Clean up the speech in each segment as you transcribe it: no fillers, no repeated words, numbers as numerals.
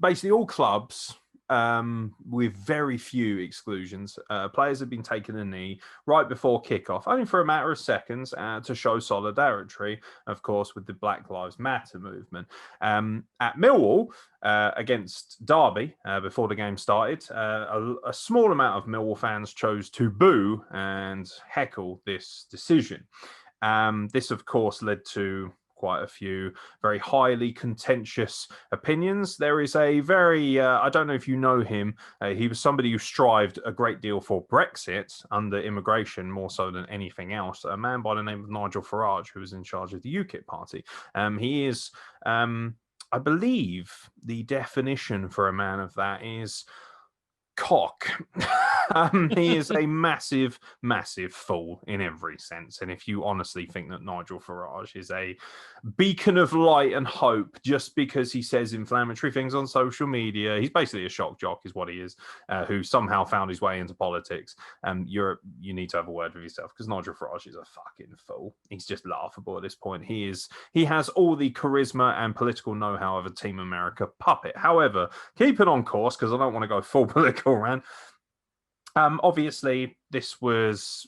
basically all clubs, with very few exclusions, players have been taking a knee right before kickoff, only for a matter of seconds, to show solidarity, of course, with the Black Lives Matter movement. At Millwall, against Derby, before the game started, a small amount of Millwall fans chose to boo and heckle this decision. This, of course, led to quite a few very highly contentious opinions. There is a very, I don't know if you know him, he was somebody who strived a great deal for Brexit under immigration, more so than anything else, a man by the name of Nigel Farage, who was in charge of the UKIP party. He is, I believe the definition for a man of that is cock. He is a massive, massive fool in every sense. And if you honestly think that Nigel Farage is a beacon of light and hope just because he says inflammatory things on social media, he's basically a shock jock is what he is, who somehow found his way into politics. You need to have a word with yourself, because Nigel Farage is a fucking fool. He's just laughable at this point. He has all the charisma and political know-how of a Team America puppet. However, keep it on course, because I don't want to go full political rant. Obviously, this was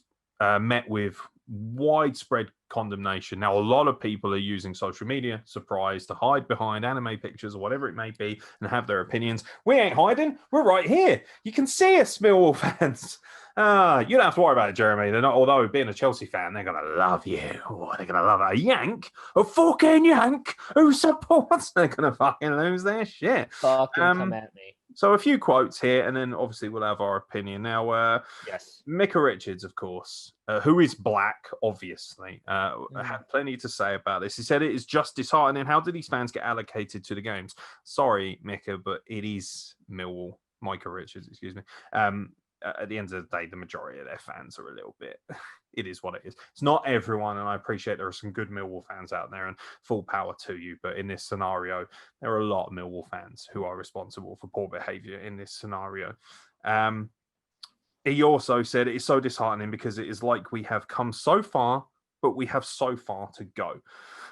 met with widespread condemnation. Now, a lot of people are using social media, surprise, to hide behind anime pictures or whatever it may be and have their opinions. We ain't hiding. We're right here. You can see us, Millwall fans. You don't have to worry about it, Jeremy. They're not, although being a Chelsea fan, they're going to love you. Oh, they're going to love a Yank, a fucking Yank who supports. They're going to fucking lose their shit. Fucking come at me. So a few quotes here, and then obviously we'll have our opinion. Now, yes, Micah Richards, of course, who is black, obviously, had plenty to say about this. He said it is just disheartening. How did these fans get allocated to the games? Sorry, Micah, but it is Millwall. Micah Richards, excuse me. At the end of the day, the majority of their fans are a little bit... It is what it is. It's not everyone, and I appreciate there are some good Millwall fans out there, and full power to you. But in this scenario, there are a lot of Millwall fans who are responsible for poor behaviour in this scenario. He also said it is so disheartening because it is like we have come so far, but we have so far to go.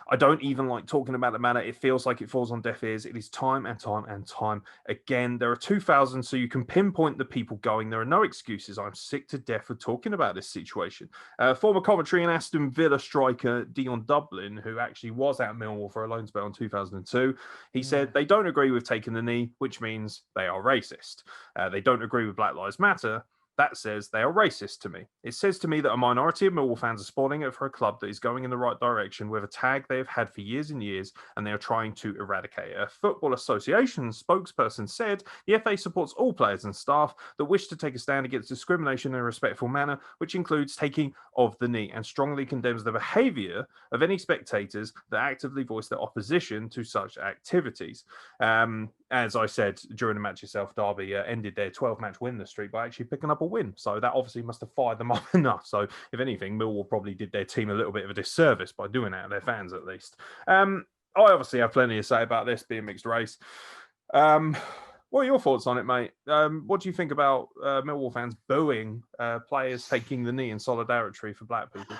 I don't even like talking about the matter. It feels like it falls on deaf ears. It is time and time and time again. There are 2,000, so you can pinpoint the people going. There are no excuses. I'm sick to death of talking about this situation. Former Coventry and Aston Villa striker Dion Dublin, who actually was at Millwall for a loan spell in 2002, he said they don't agree with taking the knee, which means they are racist. They don't agree with Black Lives Matter. That says they are racist to me. It says to me that a minority of Millwall fans are spawning it for a club that is going in the right direction with a tag they have had for years and years, and they are trying to eradicate it. A Football Association spokesperson said the FA supports all players and staff that wish to take a stand against discrimination in a respectful manner, which includes taking of the knee, and strongly condemns the behaviour of any spectators that actively voice their opposition to such activities. As I said during the match itself, Derby ended their 12-match winless streak by actually picking up a win. So that obviously must have fired them up enough. So if anything, Millwall probably did their team a little bit of a disservice by doing that, their fans at least. I obviously have plenty to say about this being mixed race. What are your thoughts on it, mate? What do you think about Millwall fans booing players taking the knee in solidarity for black people?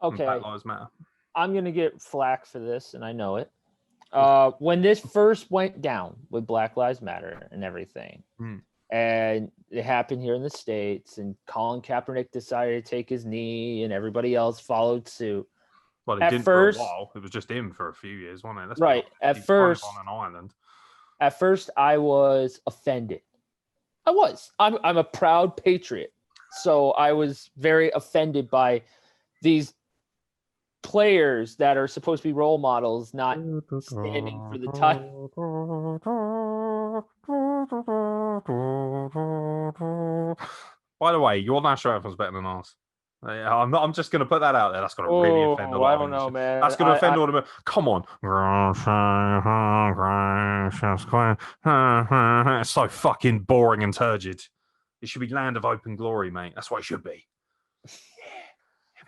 Okay. Black Lives Matter. I'm going to get flack for this, and I know it. When this first went down with Black Lives Matter and everything, and it happened here in the States, and Colin Kaepernick decided to take his knee, and everybody else followed suit. Well, it didn't for a while. It was just him for a few years, wasn't it? That's right. At first, on an island. At first, I was offended. I'm a proud patriot, so I was very offended by these players that are supposed to be role models not standing for the time. By the way, your national anthem's better than ours. I'm just going to put that out there. That's going to really offend a lot. I don't know, man. That's going to offend all of them. Come on. It's so fucking boring and turgid. It should be Land of Open Glory, mate. That's what it should be.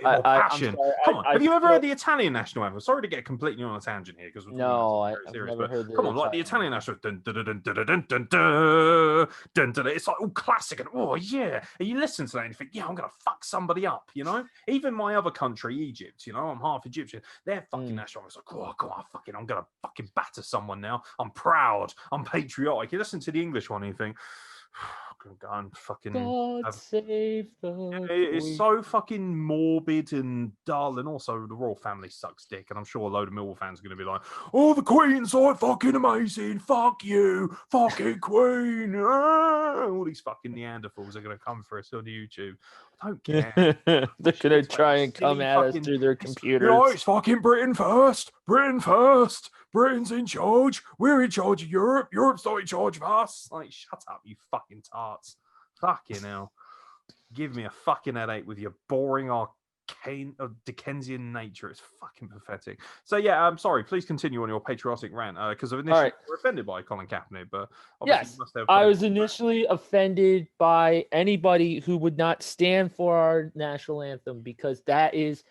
More passion. Come on, have you ever feel... heard the Italian national anthem? Sorry to get completely on a tangent here because no, I've never heard the. Come on, like the Italian national. Dun, dun, dun, dun, dun, dun, dun, dun, dun, dun. It's like all classic and oh yeah. And you listen to that and you think, yeah, I'm gonna fuck somebody up. You know, even my other country, Egypt. You know, I'm half Egyptian. Their fucking national anthem is like, oh, go on, fucking, I'm gonna fucking batter someone now. I'm proud. I'm patriotic. You listen to the English one and you think. Go and fucking God save the it's so fucking morbid and dull, and also the royal family sucks dick, and I'm sure a load of Millwall fans are going to be like, oh, the Queen's like fucking amazing, fuck you, fucking Queen, all these fucking Neanderthals are going to come for us on YouTube. I don't care. They're going to try and come at us through their computers. You know, it's fucking Britain first. Britain's in charge. We're in charge of Europe. Europe's not in charge of us. Like, shut up, you fucking tarts. Fucking hell. Give me a fucking headache with your boring Dickensian nature. It's fucking pathetic. So, yeah, I'm sorry. Please continue on your patriotic rant because of initially we're offended by Colin Kaepernick. But yes, I was initially offended by anybody who would not stand for our national anthem because that is,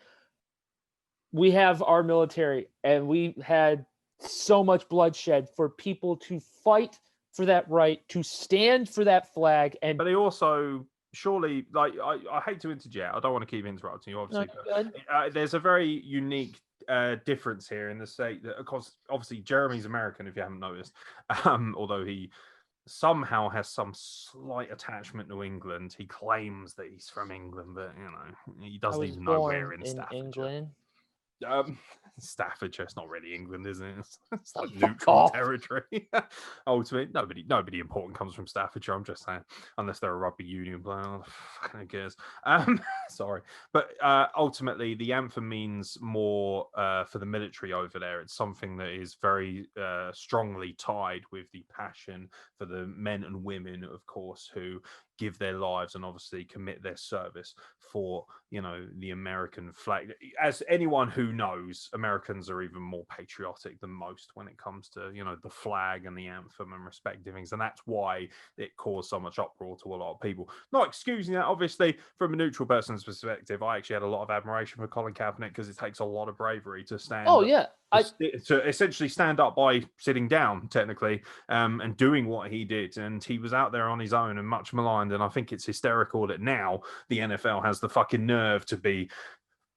we have our military and we had so much bloodshed for people to fight for that right, to stand for that flag. But they also surely, like, I hate to interject. I don't want to keep interrupting you, obviously. But, there's a very unique difference here in the state that, of course, obviously Jeremy's American, if you haven't noticed, although he somehow has some slight attachment to England. He claims that he's from England, but, you know, he doesn't even know where in Staffordshire. Staffordshire, it's not really England, isn't it? It's like neutral territory. Ultimately, nobody important comes from Staffordshire. I'm just saying, unless they're a rugby union player. Who cares? Sorry, but ultimately, the anthem means more for the military over there. It's something that is very strongly tied with the passion for the men and women, of course, who give their lives and obviously commit their service for, you know, the American flag. As anyone who knows, Americans are even more patriotic than most when it comes to, you know, the flag and the anthem and respecting things. And that's why it caused so much uproar to a lot of people. Not excusing that, obviously, from a neutral person's perspective, I actually had a lot of admiration for Colin Kaepernick because it takes a lot of bravery to stand to essentially stand up by sitting down, technically, and doing what he did. And he was out there on his own and much maligned. And I think it's hysterical that now the NFL has the fucking nerve to be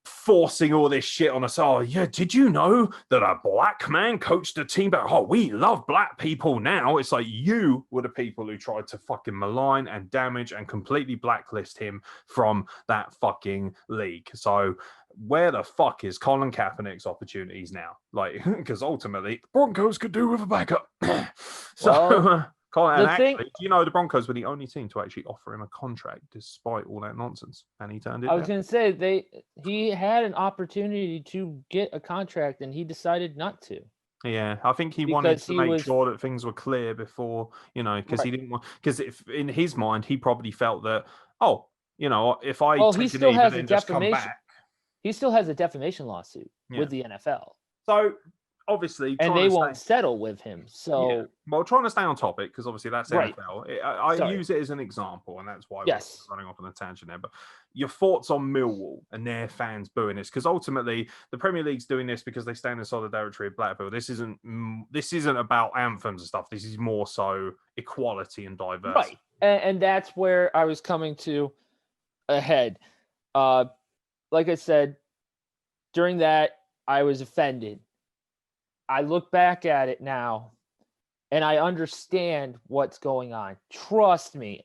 forcing all this shit on us. Oh, yeah, did you know that a black man coached a team back? Oh, we love black people now. It's like you were the people who tried to fucking malign and damage and completely blacklist him from that fucking league. So where the fuck is Colin Kaepernick's opportunities now? Like, because ultimately, the Broncos could do with a backup. Colin, actually, do you know the Broncos were the only team to actually offer him a contract despite all that nonsense, and he turned it down. I was going to say he had an opportunity to get a contract, and he decided not to. Yeah, I think he wanted to make sure that things were clear before, you know, because he didn't want. Because in his mind, he probably felt that, oh, you know, if I take a knee, but then just come back. He still has a defamation lawsuit with the NFL. So obviously, and they won't settle with him. So, well, trying to stay on topic because obviously that's NFL. I use it as an example, and that's why we're running off on a tangent there. But your thoughts on Millwall and their fans booing this? Because ultimately, the Premier League's doing this because they stand in solidarity with Blackpool. This isn't about anthems and stuff. This is more so equality and diversity. Right, and that's where I was coming to ahead. Like I said, during that, I was offended. I look back at it now, and I understand what's going on. Trust me,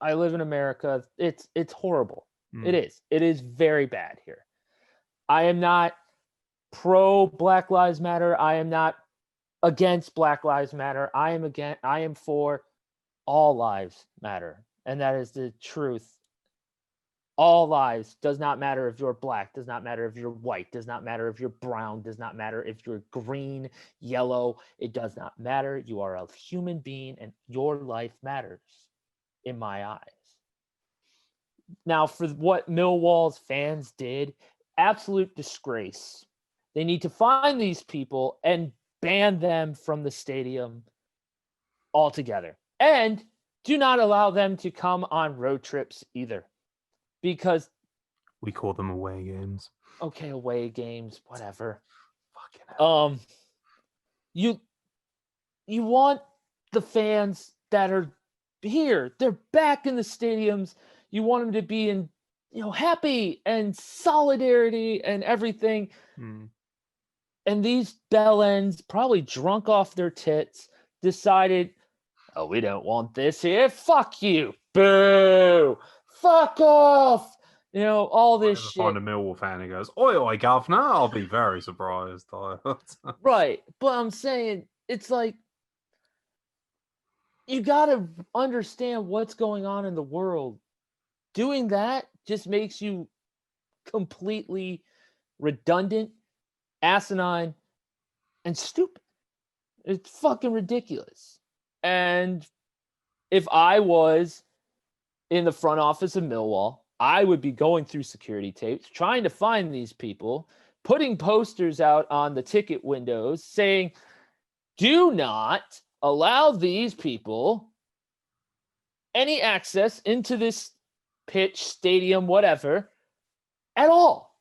I live in America. It's horrible. It is very bad here. I am not pro Black Lives Matter. I am not against Black Lives Matter. I am for all lives matter, and that is the truth. All lives, does not matter if you're black, does not matter if you're white, does not matter if you're brown, does not matter if you're green, yellow, it does not matter. You are a human being and your life matters in my eyes. Now, for what Millwall's fans did, absolute disgrace. They need to find these people and ban them from the stadium altogether. And do not allow them to come on road trips either. Because We call them away games. Okay, away games, whatever. Fucking hell. You want the fans that are here, they're back in the stadiums. You want them to be in, happy and solidarity and everything. And these bellends, probably drunk off their tits, decided, oh, we don't want this here. Fuck you. Boo. Fuck off. All this shit. Find a Millwall fan who goes, oi, oi, governor. I'll be very surprised. Right. But I'm saying, it's like, you got to understand what's going on in the world. Doing that just makes you completely redundant, asinine, and stupid. It's fucking ridiculous. And if I was in the front office of Millwall, I would be going through security tapes, trying to find these people, putting posters out on the ticket windows saying, do not allow these people any access into this pitch, stadium, whatever, at all.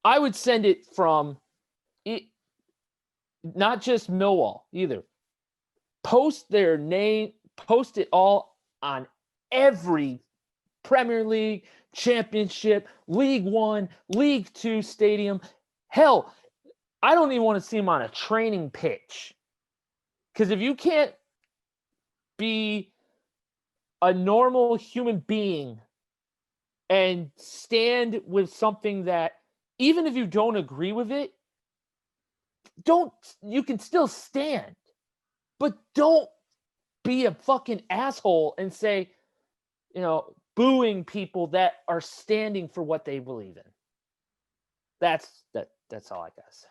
I would send it from not just Millwall either. Post their name, post it all on every Premier League, Championship, League One, League Two stadium. Hell, I don't even want to see them on a training pitch. Because if you can't be a normal human being and stand with something that, even if you don't agree with it, you can still stand, but don't be a fucking asshole and say, booing people that are standing for what they believe in. That's all I guess.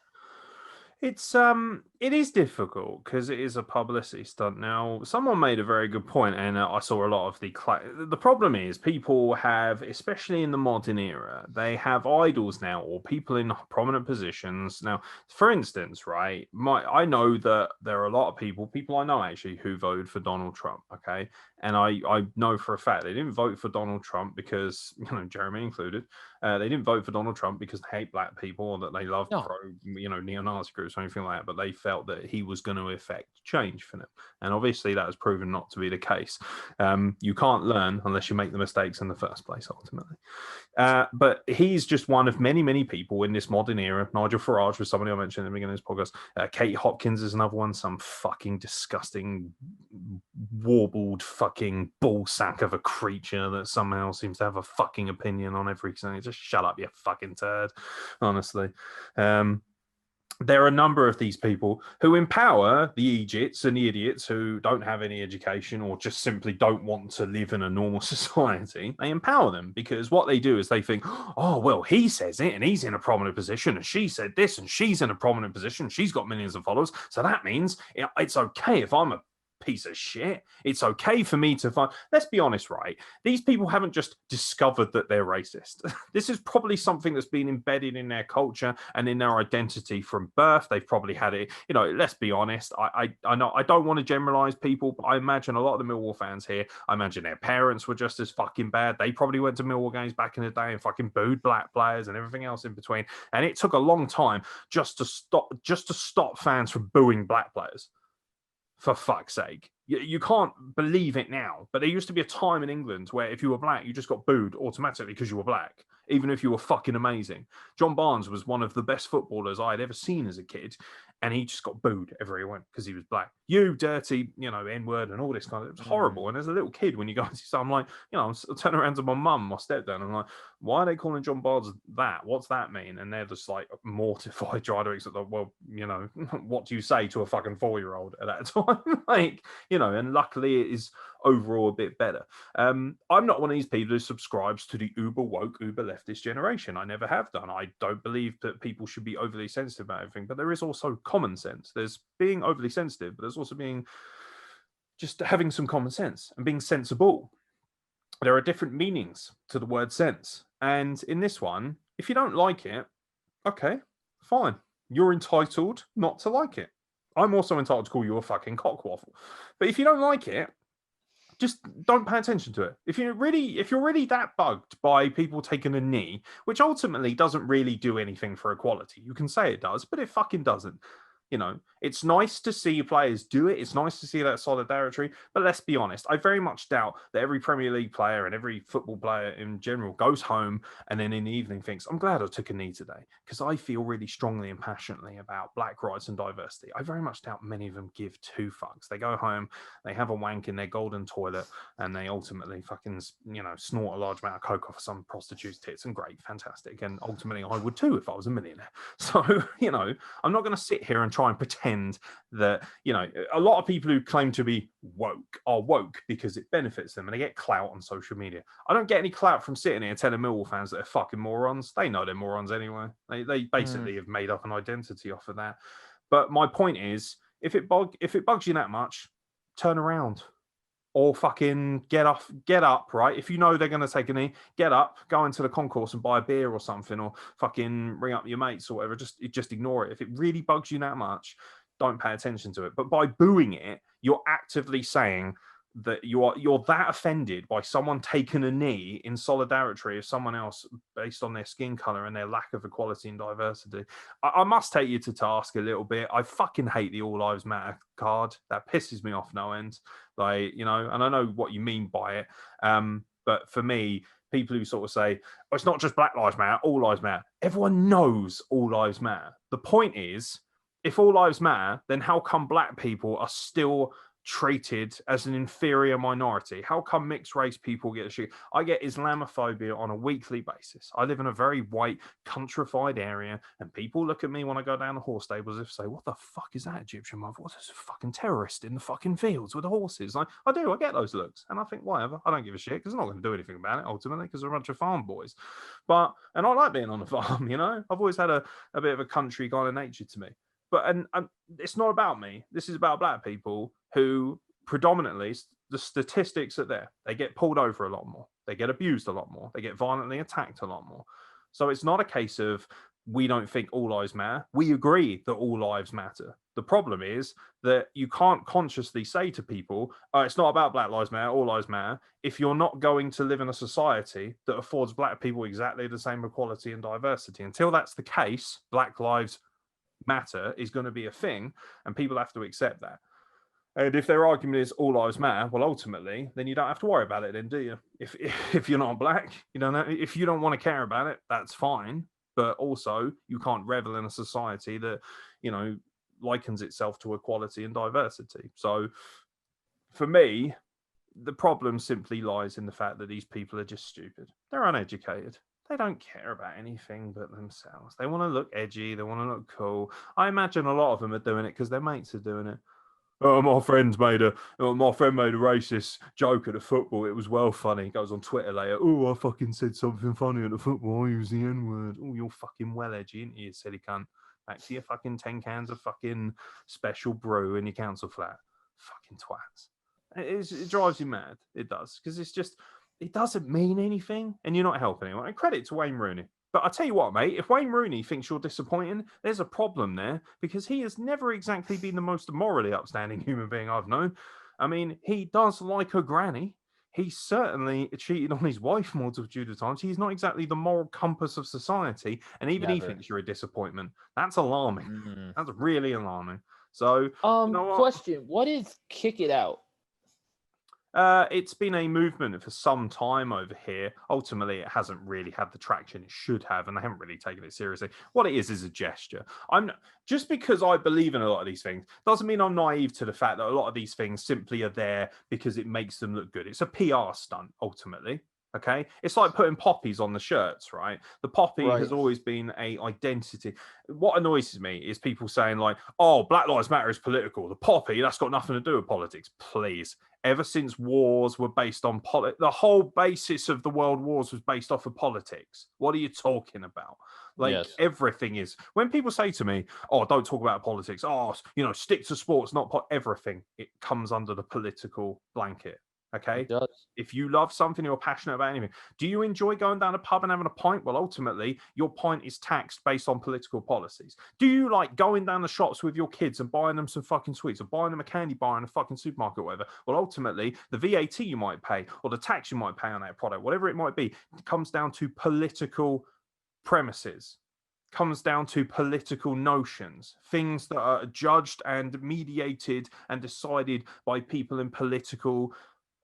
It is difficult because it is a publicity stunt. Now, someone made a very good point, and I saw a lot of the problem is people have, especially in the modern era, they have idols now or people in prominent positions. Now, for instance, right, I know that there are a lot of people I know actually who voted for Donald Trump. Okay, and I know for a fact they didn't vote for Donald Trump because Jeremy included. They didn't vote for Donald Trump because they hate black people or that they love neo-Nazi groups or anything like that, but they felt that he was going to effect change for them. And obviously that has proven not to be the case. You can't learn unless you make the mistakes in the first place, ultimately. But he's just one of many, many people in this modern era. Nigel Farage was somebody I mentioned at the beginning of this podcast. Kate Hopkins is another one, some fucking disgusting, warbled fucking ball sack of a creature that somehow seems to have a fucking opinion on everything. Just shut up, you fucking turd, honestly. There are a number of these people who empower the Egypts and the idiots who don't have any education or just simply don't want to live in a normal society. They empower them because what they do is they think, oh, well, he says it and he's in a prominent position and she said this and she's in a prominent position. She's got millions of followers. So that means it's okay if I'm a piece of shit. It's okay for me to find. Let's be honest, right? These people haven't just discovered that they're racist. This is probably something that's been embedded in their culture and in their identity from birth. They've probably had it. Let's be honest. I know I don't want to generalize people, but I imagine a lot of the Millwall fans here, I imagine their parents were just as fucking bad. They probably went to Millwall games back in the day and fucking booed black players and everything else in between. And it took a long time just to stop fans from booing black players. For fuck's sake. You can't believe it now, but there used to be a time in England where if you were black, you just got booed automatically because you were black, even if you were fucking amazing. John Barnes was one of the best footballers I had ever seen as a kid, and he just got booed everywhere he went because he was black. You dirty, N-word and all this kind of, it was horrible. And as a little kid, when you go and see something like, I'm turning around to my mum, my stepdad, and I'm like, why are they calling John Barnes that? What's that mean? And they're just like mortified, trying to accept that, well, what do you say to a fucking 4-year-old at that time? And luckily it is overall a bit better. I'm not one of these people who subscribes to the uber woke, uber leftist generation. I never have done. I don't believe that people should be overly sensitive about everything, but there is also common sense. There's being overly sensitive, but there's also being just having some common sense and being sensible. There are different meanings to the word sense. And in this one, if you don't like it, okay, fine. You're entitled not to like it. I'm also entitled to call you a fucking cockwaffle. But if you don't like it, just don't pay attention to it. If you're really that bugged by people taking a knee, which ultimately doesn't really do anything for equality, you can say it does, but it fucking doesn't. You know, it's nice to see players do it. It's nice to see that solidarity. But let's be honest, I very much doubt that every Premier League player and every football player in general goes home and then in the evening thinks, I'm glad I took a knee today because I feel really strongly and passionately about black rights and diversity. I very much doubt many of them give two fucks. They go home, they have a wank in their golden toilet, and they ultimately fucking, snort a large amount of coke off some prostitute's tits. And great, fantastic. And ultimately, I would too if I was a millionaire. So, I'm not going to sit here and try and pretend that, a lot of people who claim to be woke are woke because it benefits them and they get clout on social media. I don't get any clout from sitting here telling Millwall fans that they're fucking morons. They know they're morons anyway. They basically have made up an identity off of that. But my point is, if it bugs you that much, turn around. Or fucking get up, right? If you know they're going to take a knee, get up, go into the concourse and buy a beer or something, or fucking ring up your mates or whatever. Just ignore it. If it really bugs you that much, don't pay attention to it. But by booing it, you're actively saying that you're that offended by someone taking a knee in solidarity of someone else based on their skin color and their lack of equality and diversity. I must take you to task a little bit. I fucking hate the All Lives Matter card. That pisses me off no end. And I know what you mean by it. But for me, people who sort of say, oh, it's not just Black Lives Matter, all lives matter. Everyone knows all lives matter. The point is, if all lives matter, then how come black people are still treated as an inferior minority? How come mixed race people get shit? I get Islamophobia on a weekly basis. I live in a very white, countrified area, and people look at me when I go down the horse stables and say, what the fuck is that Egyptian mother? What is a fucking terrorist in the fucking fields with the horses? I get those looks. And I think, whatever, I don't give a shit because I'm not going to do anything about it ultimately because they're a bunch of farm boys. And I like being on the farm, I've always had a bit of a country kind of nature to me. But and it's not about me. This is about black people who predominantly, the statistics are there. They get pulled over a lot more. They get abused a lot more. They get violently attacked a lot more. So it's not a case of we don't think all lives matter. We agree that all lives matter. The problem is that you can't consciously say to people, it's not about Black Lives Matter, all lives matter, if you're not going to live in a society that affords black people exactly the same equality and diversity. Until that's the case, Black Lives Matter is going to be a thing, and people have to accept that. And if their argument is all lives matter, well, ultimately, then you don't have to worry about it, then, do you? If you're not black, if you don't want to care about it, that's fine. But also, you can't revel in a society that, likens itself to equality and diversity. So, for me, the problem simply lies in the fact that these people are just stupid. They're uneducated. They don't care about anything but themselves. They want to look edgy. They want to look cool. I imagine a lot of them are doing it because their mates are doing it. Oh, my friend made a racist joke at the football. It was well funny. He goes on Twitter later. Oh, I fucking said something funny at the football. I used the N-word. Oh, you're fucking well edgy, ain't you, silly cunt? Back to your fucking 10 cans of fucking special brew in your council flat. Fucking twats. It drives you mad. It does. Because it doesn't mean anything, and you're not helping anyone. And credit to Wayne Rooney. But I tell you what, mate, if Wayne Rooney thinks you're disappointing, there's a problem there, because he has never exactly been the most morally upstanding human being I've known. I mean, he does like a granny. He certainly cheated on his wife multitude of times. He's not exactly the moral compass of society, and even he thinks you're a disappointment. That's alarming. Mm-hmm. That's really alarming. So, question: what is Kick It Out? It's been a movement for some time over here. Ultimately, it hasn't really had the traction it should have, and they haven't really taken it seriously. What it is a gesture. Just because I believe in a lot of these things doesn't mean I'm naive to the fact that a lot of these things simply are there because it makes them look good. It's a PR stunt, ultimately. Okay, it's like putting poppies on the shirts, right? The poppy has always been a identity. What annoys me is people saying like, "Oh, Black Lives Matter is political." The poppy, that's got nothing to do with politics. Please, ever since wars were based on politics, the whole basis of the world wars was based off of politics. What are you talking about? Everything is. When people say to me, "Oh, don't talk about politics," stick to sports, not everything. It comes under the political blanket. Okay. It does. If you love something, you're passionate about anything. Do you enjoy going down a pub and having a pint? Well, ultimately, your pint is taxed based on political policies. Do you like going down the shops with your kids and buying them some fucking sweets or buying them a candy bar in a fucking supermarket or whatever? Well, ultimately, the VAT you might pay or the tax you might pay on that product, whatever it might be, comes down to political premises, comes down to political notions, things that are judged and mediated and decided by people in political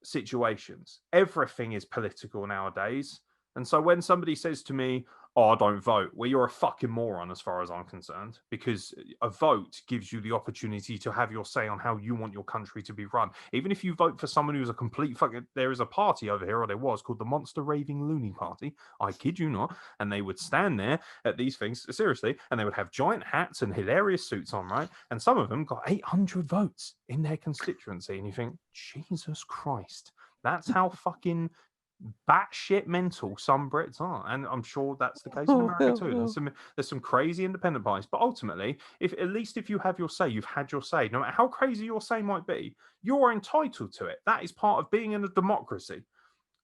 situations. Everything is political nowadays. And so when somebody says to me, oh, I don't vote, well, you're a fucking moron as far as I'm concerned, because a vote gives you the opportunity to have your say on how you want your country to be run. Even if you vote for someone who's a complete fucking, there is a party over here, or there was, called the Monster Raving Loony Party. I kid you not. And they would stand there at these things, seriously, and they would have giant hats and hilarious suits on, right? And some of them got 800 votes in their constituency. And you think, Jesus Christ, that's how fucking batshit mental some Brits are, and I'm sure that's the case in America too. There's some crazy independent parties, but ultimately, if at least if you have your say, you've had your say. No matter how crazy your say might be, you're entitled to it. That is part of being in a democracy.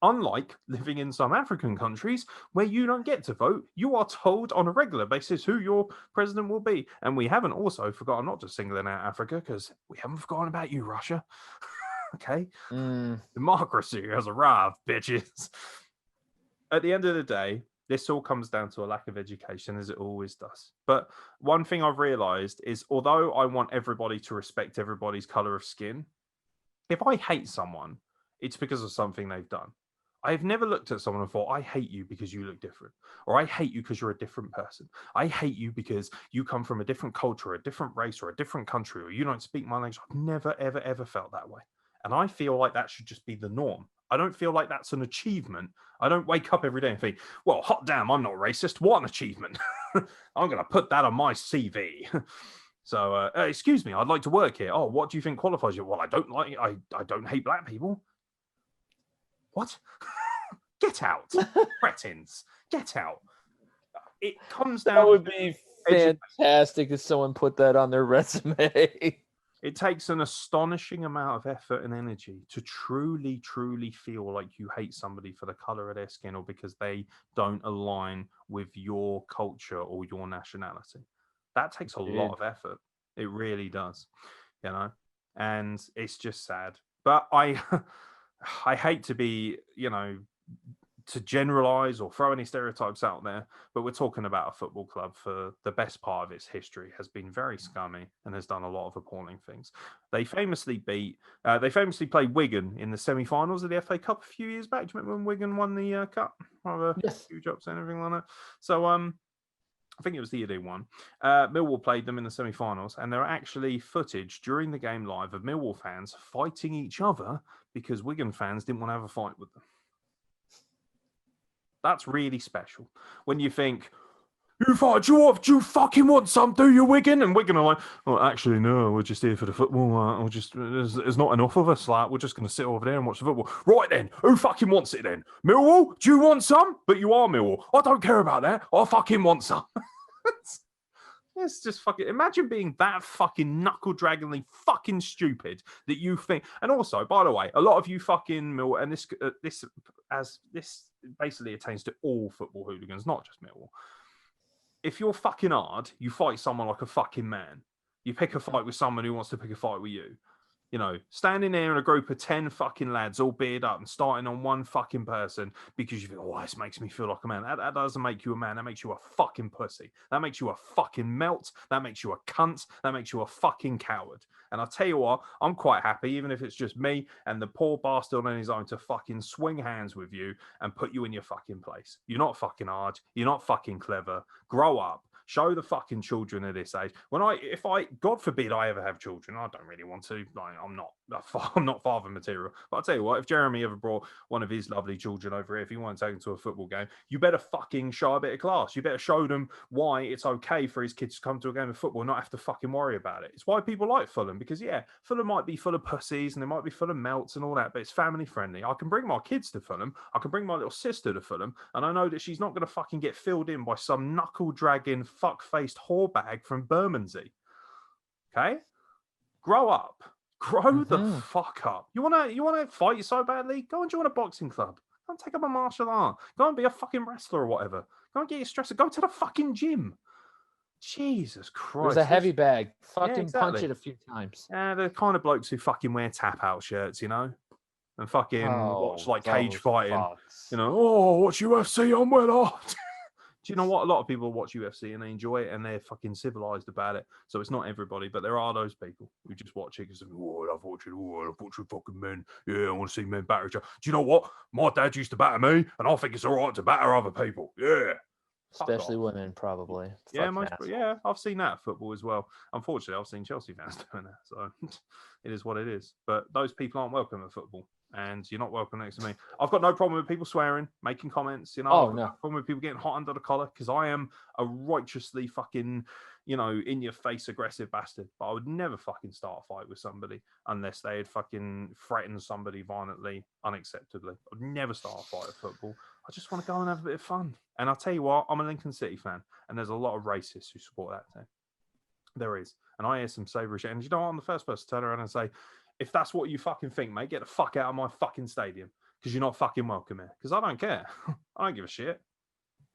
Unlike living in some African countries where you don't get to vote, you are told on a regular basis who your president will be. And we haven't also forgotten, not just singling out Africa, because we haven't forgotten about you, Russia. Okay. Democracy has arrived, bitches. At the end of the day, this all comes down to a lack of education, as it always does. But one thing I've realized is, although I want everybody to respect everybody's color of skin, if I hate someone, it's because of something they've done. I've never looked at someone and thought, I hate you because you look different, or I hate you because you're a different person. I hate you because you come from a different culture, a different race, or a different country, or you don't speak my language. I've never, ever, ever felt that way. And I feel like that should just be the norm. I don't feel like that's an achievement. I don't wake up every day and think, well, hot damn, I'm not racist. What an achievement. I'm going to put that on my CV. So, excuse me, I'd like to work here. Oh, what do you think qualifies you? Well, I don't hate black people. What? Get out. Cretins. Get out. It comes down. That would be fantastic if someone put that on their resume. It takes an astonishing amount of effort and energy to truly, truly feel like you hate somebody for the color of their skin or because they don't align with your culture or your nationality. That takes a lot of effort. It really does, you know, and it's just sad. But I hate to be, you know, to generalize or throw any stereotypes out there, but we're talking about a football club for the best part of its history has been very scummy and has done a lot of appalling things. They famously played Wigan in the semi-finals of the FA Cup a few years back. Do you remember when Wigan won the cup? Yes. Huge ups and everything like that. So I think it was the year they won. Millwall played them in the semi-finals, and there are actually footage during the game live of Millwall fans fighting each other because Wigan fans didn't want to have a fight with them. That's really special. When you think, you fucking want some, do you, Wigan? And Wigan are like, well, actually, no, we're just here for the football. There's not enough of us. Like, we're just going to sit over there and watch the football. Right then, who fucking wants it then? Millwall? Do you want some? But you are Millwall. I don't care about that. I fucking want some. It's just fucking, imagine being that fucking knuckle-draggingly fucking stupid that you think. And also, by the way, a lot of you fucking Millwall, and this basically attains to all football hooligans, not just Millwall. If you're fucking hard, you fight someone like a fucking man. You pick a fight with someone who wants to pick a fight with you. You know, standing there in a group of 10 fucking lads all bearded up and starting on one fucking person because you think, oh, this makes me feel like a man. That doesn't make you a man. That makes you a fucking pussy. That makes you a fucking melt. That makes you a cunt. That makes you a fucking coward. And I'll tell you what, I'm quite happy, even if it's just me and the poor bastard on his own, to fucking swing hands with you and put you in your fucking place. You're not fucking hard. You're not fucking clever. Grow up. Show the fucking children at this age. If God forbid I ever have children, I don't really want to. Like, I'm not father material. But I'll tell you what, if Jeremy ever brought one of his lovely children over here, if he wanted to take them to a football game, you better fucking show a bit of class. You better show them why it's okay for his kids to come to a game of football and not have to fucking worry about it. It's why people like Fulham, because yeah, Fulham might be full of pussies and they might be full of melts and all that, but it's family friendly. I can bring my kids to Fulham. I can bring my little sister to Fulham, and I know that she's not going to fucking get filled in by some knuckle dragging fuck-faced whorebag from Bermondsey. Okay? Grow up. Grow the fuck up. You wanna fight so badly? Go and join a boxing club. Go and take up a martial art. Go and be a fucking wrestler or whatever. Go and get your stress. Go to the fucking gym. Jesus Christ. There's a heavy bag. Fucking punch it a few times. Yeah, the kind of blokes who fucking wear tap-out shirts, you know? And fucking watch like cage fighting. Fucks. You know, watch UFC on well. Do you know what? A lot of people watch UFC and they enjoy it and they're fucking civilized about it. So it's not everybody, but there are those people who just watch it because, I love watching fucking men. Yeah, I want to see men batter each other. Do you know what? My dad used to batter me and I think it's all right to batter other people. Yeah. Especially women, probably. Yeah, I've seen that at football as well. Unfortunately, I've seen Chelsea fans doing that. So it is what it is. But those people aren't welcome at football. And you're not welcome next to me. I've got no problem with people swearing, making comments. You know, I've got no problem with people getting hot under the collar because I am a righteously fucking, you know, in your face aggressive bastard. But I would never fucking start a fight with somebody unless they had fucking threatened somebody violently, unacceptably. I'd never start a fight at football. I just want to go and have a bit of fun. And I'll tell you what, I'm a Lincoln City fan, and there's a lot of racists who support that team. There is, and I hear some savoury shit. And you know what? I'm the first person to turn around and say, if that's what you fucking think, mate, get the fuck out of my fucking stadium because you're not fucking welcome here. Because I don't care. I don't give a shit.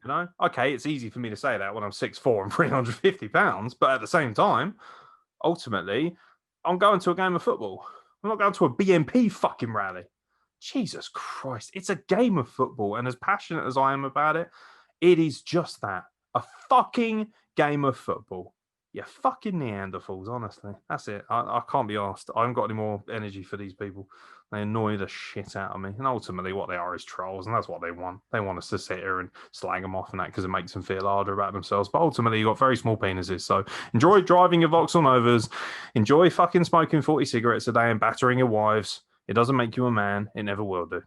You know? Okay, it's easy for me to say that when I'm 6'4" and 350 pounds, but at the same time, ultimately, I'm going to a game of football. I'm not going to a BNP fucking rally. Jesus Christ. It's a game of football. And as passionate as I am about it, it is just that. A fucking game of football. Yeah, fucking Neanderthals, honestly. That's it. I can't be asked. I haven't got any more energy for these people. They annoy the shit out of me. And ultimately, what they are is trolls, and that's what they want. They want us to sit here and slag them off and that because it makes them feel harder about themselves. But ultimately, you've got very small penises. So enjoy driving your Vauxhall Novas. Enjoy fucking smoking 40 cigarettes a day and battering your wives. It doesn't make you a man. It never will do.